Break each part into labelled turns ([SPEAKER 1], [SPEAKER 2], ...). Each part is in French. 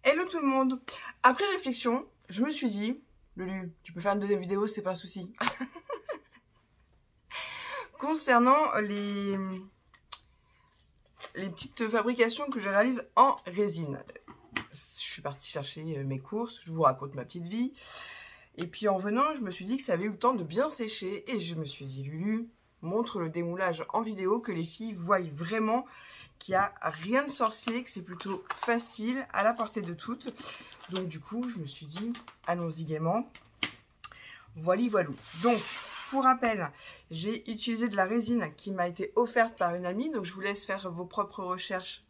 [SPEAKER 1] Hello tout le monde. Après réflexion, je me suis dit, Lulu, tu peux faire une deuxième vidéo, c'est pas un souci. Concernant les petites fabrications que je réalise en résine. Je suis partie chercher mes courses, je vous raconte ma petite vie. Et puis en venant, je me suis dit que ça avait eu le temps de bien sécher. Et je me suis dit, Lulu, montre le démoulage en vidéo, que les filles voient vraiment qu'il n'y a rien de sorcier, que c'est plutôt facile, à la portée de toutes. Donc du coup, je me suis dit, allons-y gaiement. Voilà, voilà. Donc, pour rappel, j'ai utilisé de la résine qui m'a été offerte par une amie. Donc je vous laisse faire vos propres recherches,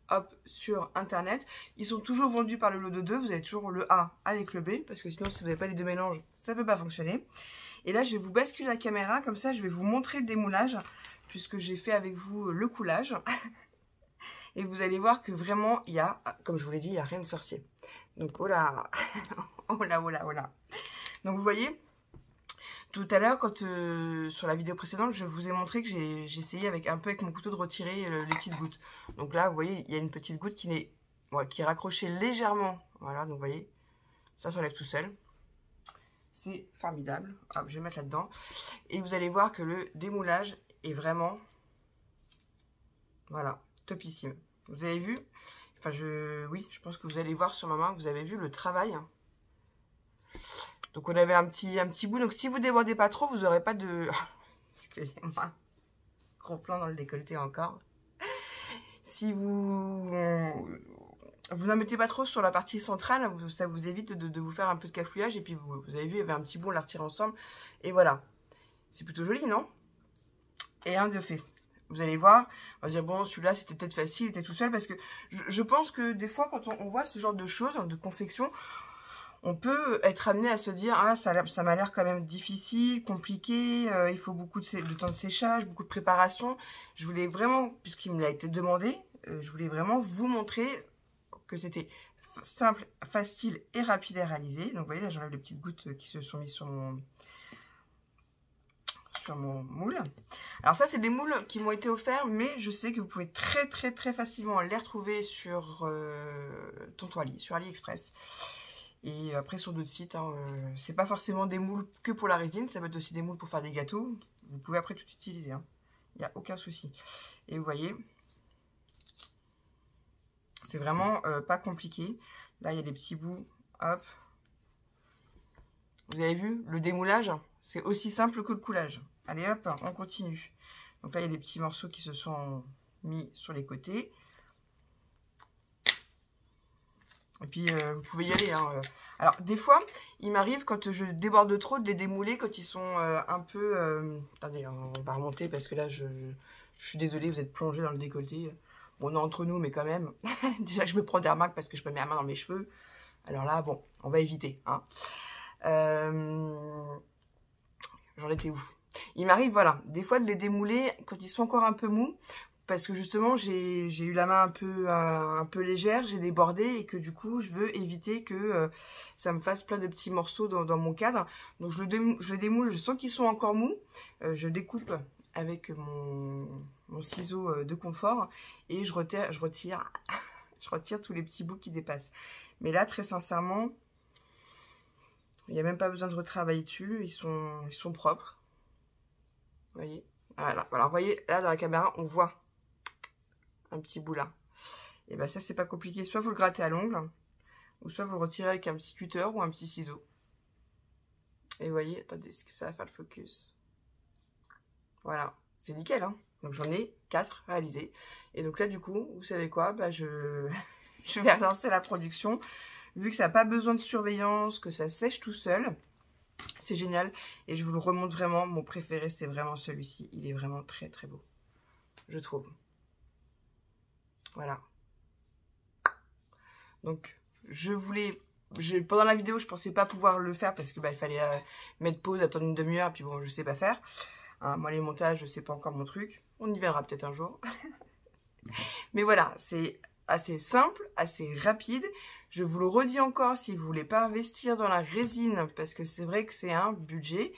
[SPEAKER 1] hop, sur internet. Ils sont toujours vendus par le lot de 2. Vous avez toujours le A avec le B, parce que sinon, si vous n'avez pas les deux mélanges, ça ne peut pas fonctionner. Et là, je vais vous basculer la caméra, comme ça, je vais vous montrer le démoulage, puisque j'ai fait avec vous le coulage. Et vous allez voir que vraiment, il y a, comme je vous l'ai dit, il n'y a rien de sorcier. Donc, oh là, oh là, oh là, oh là. Donc, vous voyez, tout à l'heure, quand sur la vidéo précédente, je vous ai montré que j'ai essayé avec un peu avec mon couteau de retirer les petites gouttes. Donc là, vous voyez, il y a une petite goutte qui est raccrochée légèrement. Voilà, donc vous voyez, ça s'enlève tout seul. C'est formidable. Hop, je vais mettre là-dedans. Et vous allez voir que le démoulage est vraiment, voilà, topissime. Vous avez vu? Enfin, oui, je pense que vous allez voir sur ma main, vous avez vu le travail. Donc, on avait un petit bout. Donc, si vous débordez pas trop, vous n'aurez pas de... Excusez-moi. Gros plan dans le décolleté encore. Si vous n'en mettez pas trop sur la partie centrale, ça vous évite de vous faire un peu de cafouillage. Et puis, vous avez vu, il y avait un petit bout, on l'a retiré ensemble. Et voilà. C'est plutôt joli, non? Et un de fait. Vous allez voir, on va dire, bon, celui-là, c'était peut-être facile, il était tout seul. Parce que je pense que des fois, quand on voit ce genre de choses, de confection, on peut être amené à se dire, ah, ça m'a l'air quand même difficile, compliqué, il faut beaucoup de temps de séchage, beaucoup de préparation. Je voulais vraiment, puisqu'il me l'a été demandé, je voulais vraiment vous montrer que c'était simple, facile et rapide à réaliser. Donc, vous voyez, là, j'enlève les petites gouttes qui se sont mises sur mon moule. Alors ça, c'est des moules qui m'ont été offerts, mais je sais que vous pouvez très facilement les retrouver sur Tontoili, sur AliExpress. Et après, sur d'autres sites, hein, c'est pas forcément des moules que pour la résine, ça peut être aussi des moules pour faire des gâteaux. Vous pouvez après tout utiliser, hein. Il n'y a aucun souci. Et vous voyez, c'est vraiment pas compliqué. Là, il y a des petits bouts, hop. Vous avez vu, le démoulage, c'est aussi simple que le coulage. Allez hop, on continue. Donc là, il y a des petits morceaux qui se sont mis sur les côtés. Et puis, vous pouvez y aller, hein. Alors, des fois, il m'arrive, quand je déborde trop, de les démouler quand ils sont un peu... Attendez, on va remonter parce que là, je suis désolée, vous êtes plongé dans le décolleté. Bon, on est entre nous, mais quand même. Déjà, je me prends des remarques parce que je me mets la main dans mes cheveux. Alors là, bon, on va éviter, hein. J'en étais où? Il m'arrive, voilà, des fois de les démouler quand ils sont encore un peu mous, parce que justement j'ai eu la main un peu légère, j'ai débordé et que du coup je veux éviter que ça me fasse plein de petits morceaux dans mon cadre. Donc je le démoule, je sens qu'ils sont encore mous, je découpe avec mon ciseau de confort et je retire tous les petits bouts qui dépassent. Mais là, très sincèrement, il n'y a même pas besoin de retravailler dessus, ils sont propres. Vous voyez, voilà. Alors, vous voyez, là, dans la caméra, on voit un petit bout là. Et bien, ça, c'est pas compliqué. Soit vous le grattez à l'ongle, ou soit vous le retirez avec un petit cutter ou un petit ciseau. Et vous voyez, attendez, est-ce que ça va faire le focus? Voilà, c'est nickel, hein. Donc, j'en ai 4 réalisés. Et donc là, du coup, vous savez quoi? Bah, je vais relancer la production. Vu que ça n'a pas besoin de surveillance, que ça sèche tout seul. C'est génial. Et je vous le remonte vraiment. Mon préféré, c'est vraiment celui-ci. Il est vraiment très beau. Je trouve. Voilà. Donc, pendant la vidéo, je pensais pas pouvoir le faire parce que il fallait mettre pause, attendre une demi-heure. Et puis bon, je sais pas faire. Hein, moi, les montages, c'est pas encore mon truc. On y verra peut-être un jour. Mais voilà, c'est assez simple, assez rapide. Je vous le redis encore, si vous voulez pas investir dans la résine, parce que c'est vrai que c'est un budget.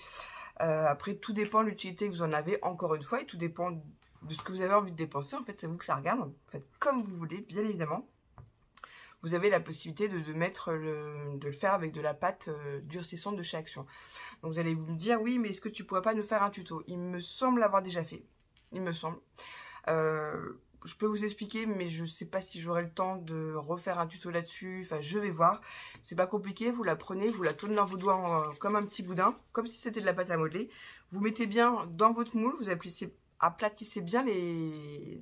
[SPEAKER 1] Après, tout dépend de l'utilité que vous en avez, encore une fois, et tout dépend de ce que vous avez envie de dépenser. En fait, c'est vous que ça regarde. Faites comme vous voulez, bien évidemment. vous avez la possibilité de le faire avec de la pâte durcissante de chez Action. Donc vous allez me dire, oui, mais est-ce que tu pourrais pas nous faire un tuto? Il me semble l'avoir déjà fait. Il me semble. Je peux vous expliquer, mais je sais pas si j'aurai le temps de refaire un tuto là-dessus. Enfin, je vais voir. C'est pas compliqué. Vous la prenez, vous la tournez dans vos doigts comme un petit boudin, comme si c'était de la pâte à modeler. Vous mettez bien dans votre moule. Vous aplatissez bien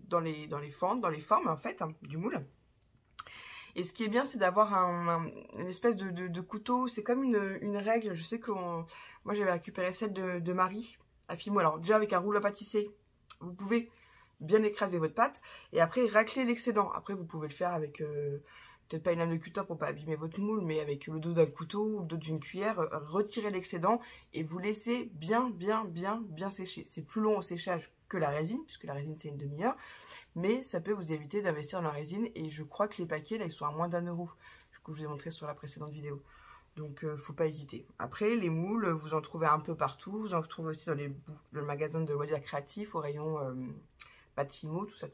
[SPEAKER 1] dans les fentes, dans les formes en fait du moule. Et ce qui est bien, c'est d'avoir une espèce de couteau. C'est comme une règle. Je sais que moi, j'avais récupéré celle de Marie à Fimo. Alors déjà avec un rouleau à pâtisser, vous pouvez bien écraser votre pâte et après racler l'excédent. Après, vous pouvez le faire avec peut-être pas une lame de cutter pour pas abîmer votre moule, mais avec le dos d'un couteau ou le dos d'une cuillère, retirer l'excédent et vous laissez bien sécher. C'est plus long au séchage que la résine, puisque la résine c'est une demi-heure, mais ça peut vous éviter d'investir dans la résine. Et je crois que les paquets là ils sont à moins d'1 €, que je vous ai montré sur la précédente vidéo. Donc faut pas hésiter. Après les moules, vous en trouvez un peu partout. Vous en trouvez aussi dans le magasin de loisirs créatifs, au rayon pâte Fimo, tout ça.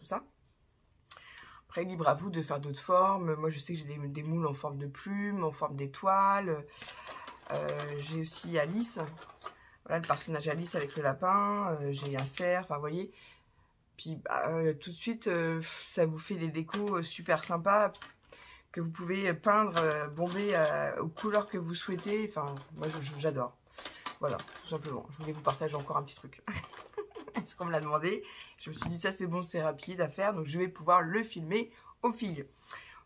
[SPEAKER 1] Après, libre à vous de faire d'autres formes. Moi, je sais que j'ai des moules en forme de plume, en forme d'étoile. J'ai aussi Alice. Voilà, le personnage Alice avec le lapin. J'ai un cerf, enfin, vous voyez. Puis, tout de suite, ça vous fait des décos super sympas que vous pouvez peindre, bomber aux couleurs que vous souhaitez. Enfin, moi, j'adore. Voilà, tout simplement. Je voulais vous partager encore un petit truc. Parce qu'on me l'a demandé. Je me suis dit, ça c'est bon, c'est rapide à faire. Donc je vais pouvoir le filmer aux filles.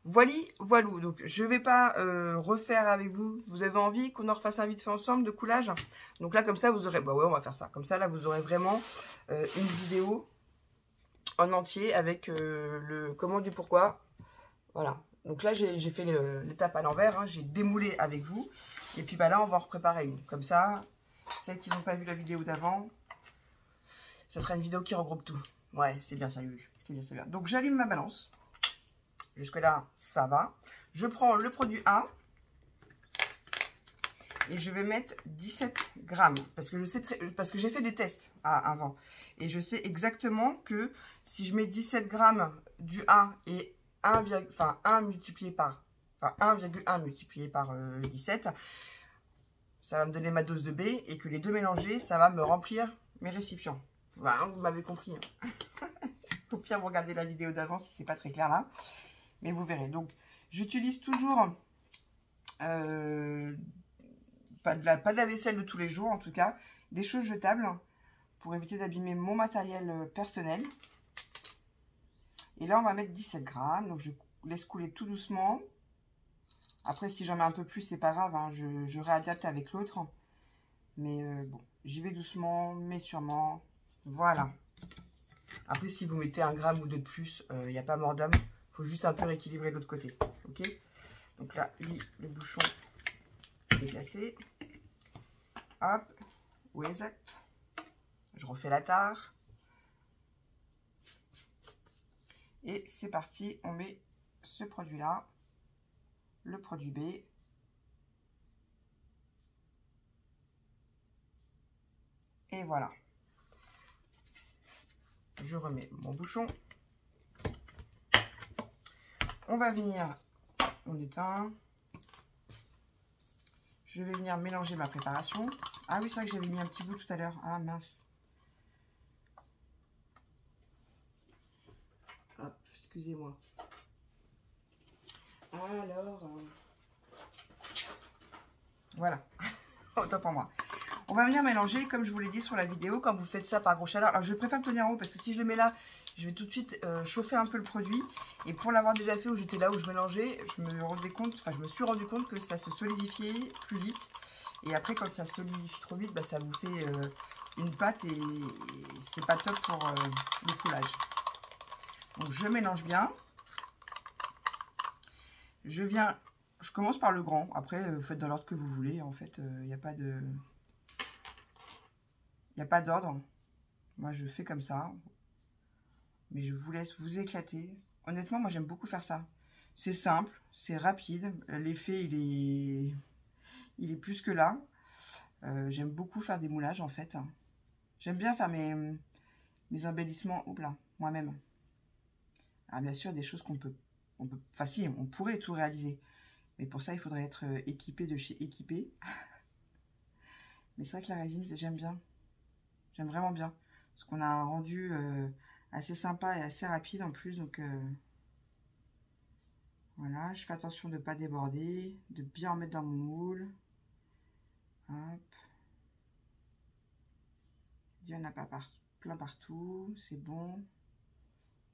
[SPEAKER 1] Voilou. Donc je vais pas refaire avec vous. Vous avez envie qu'on en refasse un vite fait ensemble de coulage? Donc là, comme ça, vous aurez... Bah ouais, on va faire ça. Comme ça, là, vous aurez vraiment une vidéo en entier avec le comment du pourquoi. Voilà. Donc là, j'ai fait l'étape à l'envers. Hein. J'ai démoulé avec vous. Et puis bah là, on va en repréparer une. Comme ça, celles qui n'ont pas vu la vidéo d'avant... Ça sera une vidéo qui regroupe tout. Ouais, c'est bien ça, Lulu. C'est bien. Donc, j'allume ma balance. Jusque-là, ça va. Je prends le produit A. Et je vais mettre 17 grammes. Parce que j'ai fait des tests avant. Et je sais exactement que si je mets 17 grammes du A et 1,1 multiplié par 17, ça va me donner ma dose de B. Et que les deux mélangés, ça va me remplir mes récipients. Voilà, vous m'avez compris. Au pire, vous regardez la vidéo d'avant si c'est pas très clair là. Mais vous verrez. Donc, j'utilise toujours pas de la vaisselle de tous les jours, en tout cas. Des choses jetables pour éviter d'abîmer mon matériel personnel. Et là, on va mettre 17 grammes. Donc, je laisse couler tout doucement. Après, si j'en mets un peu plus, c'est pas grave. Hein, je réadapte avec l'autre. Mais bon, j'y vais doucement, mais sûrement. Voilà. Après, si vous mettez 1 gramme ou 2 de plus, il n'y a pas mort d'homme. Il faut juste un peu rééquilibrer de l'autre côté. Ok? Donc là, lui, le bouchon est placé. Hop. Où est-ce? Je refais la tare. Et c'est parti. On met ce produit-là. Le produit B. Et voilà. Je remets mon bouchon. On va venir, on éteint. Je vais venir mélanger ma préparation. Ah oui, c'est vrai que j'avais mis un petit bout tout à l'heure. Ah mince. Hop, excusez-moi. Alors, voilà. Autant pour moi. On va venir mélanger, comme je vous l'ai dit sur la vidéo, quand vous faites ça par gros chaleur. Alors, je préfère me tenir en haut parce que si je le mets là, je vais tout de suite chauffer un peu le produit. Et pour l'avoir déjà fait, où j'étais là où je mélangeais, je me suis rendu compte que ça se solidifiait plus vite. Et après, quand ça solidifie trop vite, bah, ça vous fait une pâte et c'est pas top pour le coulage. Donc, je mélange bien. Je commence par le grand. Après, vous faites dans l'ordre que vous voulez. En fait, il n'y a pas de... Il n'y a pas d'ordre. Moi, je fais comme ça. Mais je vous laisse vous éclater. Honnêtement, moi, j'aime beaucoup faire ça. C'est simple, c'est rapide. L'effet, il est plus que là. J'aime beaucoup faire des moulages, en fait. J'aime bien faire mes embellissements moi-même. Alors, bien sûr, des choses qu'on peut Enfin si, on pourrait tout réaliser. Mais pour ça, il faudrait être équipé de chez Équipé. Mais c'est vrai que la résine, j'aime bien. J'aime vraiment bien. Parce qu'on a un rendu assez sympa et assez rapide en plus. Donc voilà, je fais attention de ne pas déborder, de bien en mettre dans mon moule. Hop. Il n'y en a pas plein partout, c'est bon.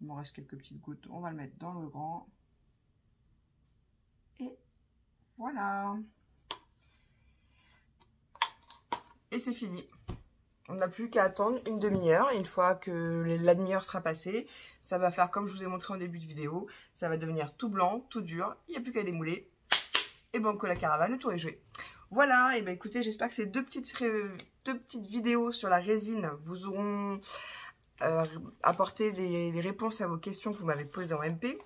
[SPEAKER 1] Il m'en reste quelques petites gouttes, on va le mettre dans le grand. Et voilà. Et c'est fini. On n'a plus qu'à attendre une demi-heure. Une fois que la demi-heure sera passée, ça va faire comme je vous ai montré en début de vidéo. Ça va devenir tout blanc, tout dur. Il n'y a plus qu'à démouler. Et banco la caravane, le tour est joué. Voilà, et bien écoutez, j'espère que ces deux petites vidéos sur la résine vous auront apporté les réponses à vos questions que vous m'avez posées en MP.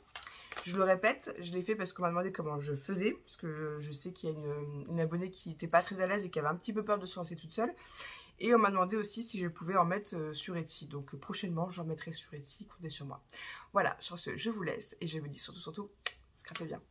[SPEAKER 1] Je le répète, je l'ai fait parce qu'on m'a demandé comment je faisais, parce que je sais qu'il y a une abonnée qui n'était pas très à l'aise et qui avait un petit peu peur de se lancer toute seule. Et on m'a demandé aussi si je pouvais en mettre sur Etsy. Donc prochainement, j'en mettrai sur Etsy, comptez sur moi. Voilà, sur ce, je vous laisse et je vous dis surtout, scrapez bien.